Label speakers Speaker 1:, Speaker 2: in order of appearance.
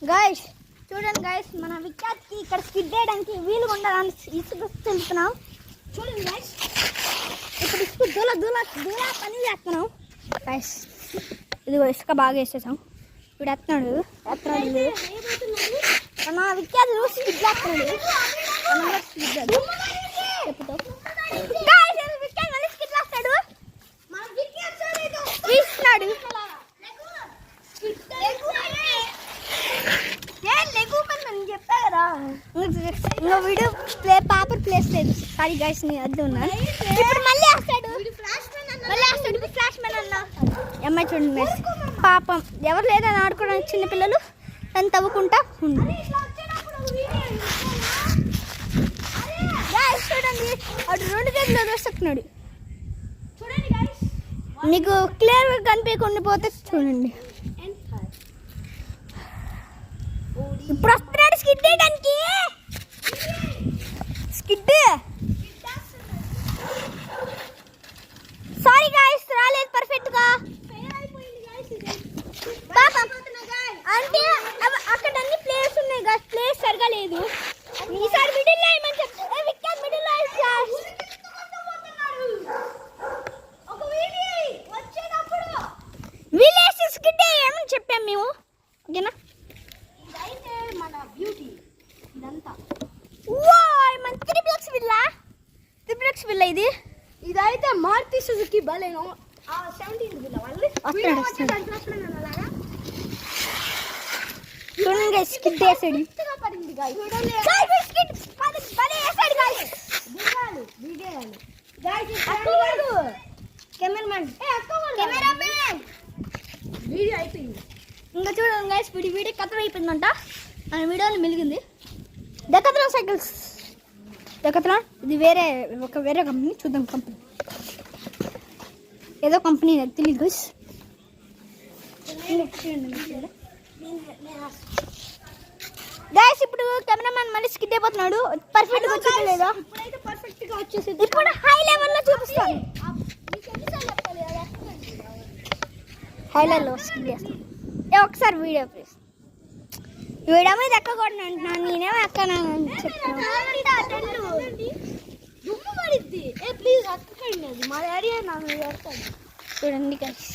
Speaker 1: Guys చూడండి guys, మన విఖ్యాత్కి ఇక్కడ స్కిడ్ చేయడానికి వీలుగా ఉండాలని ఇసుక తెలుపుతున్నాం. చూడండి గైస్, ఇప్పుడు ఇసుక దూల దూల దూల పని చేస్తున్నాం గైస్. ఇదిగో ఇసుక బాగా వేసేసాం. ఇప్పుడు ఎత్తున్నాడు మన విఖ్యాత్ స్కిడ్ చేస్తున్నాడు. చెప్పుతావు విఖ్యాత్ మళ్ళీ స్కిడ్ చేస్తాడు, తీస్తున్నాడు. చెప్పా కదా ఇంకో వీడియో పేపర్ ప్లేస్ లేదు. సారీ గైస్, నేను అద్దె ఉన్నాను. ఇప్పుడు మళ్ళీ వస్తాడు ఫ్లాష్ మ్యాన్ అన్న. అమ్మాయి చూడండి పాపం, ఎవరు లేదని ఆడుకోవడానికి చిన్నపిల్లలు తను తవ్వుకుంటా ఉంది. చూడండి అటు 2 చేతులు వేస్తున్నాడు. మీకు క్లియర్గా కనిపించకుండా పోతే చూడండి. ఇప్పుడు వస్తున్నాడు స్కిడ్ చేయడానికి. స్కిడ్ సారీ గాయ్స్, రాలేదు పర్ఫెక్ట్ గా. అంటే అక్కడ అన్ని ప్లేస్ ఉన్నాయి గాయ్స్, ప్లేస్ సరిగా లేదు. ఈసారి మిడిల్ లో ఏమని చెప్తా, వికెట్ మిడిల్ లో విలేజ్ స్కిడ్ ఏమని చెప్పాం మేము, ఓకేనా? మన త్రిప్లెక్స్ విల్లా ఇదైతే మారుతి సుజుకి బలేనో 17 విల్లా వాళ్ళు చూడండి గైస్, స్కిడ్ వేసాడు. వీడియో అయిపోయింది. ఇంకా చూడండి గైస్, వీడియో కథ అయిపోయిందంట. మన వీడియోని మెలిగింది. డెకాథ్లాన్ సైకిల్స్, డెకాథ్లాన్ ఇది వేరే కంపెనీ. చూద్దాం కంపెనీ ఏదో కంపెనీ నాకు తెలియదు గైస్. గైస్ ఇప్పుడు కెమెరామ్యాన్ మళ్ళీ స్కిడ్ అయిపోతున్నాడు. పర్ఫెక్ట్ గా వచ్చిందో లేదో, ఇప్పుడు హై లెవెల్ లో చూపిస్తాను. హై లెవెల్ లో స్కిడ్ చేస్తాను. ఒకసారి వీడియో ప్లీజ్. వీడియో మీద ఎక్కకూడదు అంటున్నాను, నేనేమో ఎక్కనా చెప్తాను. చూడండి గైస్.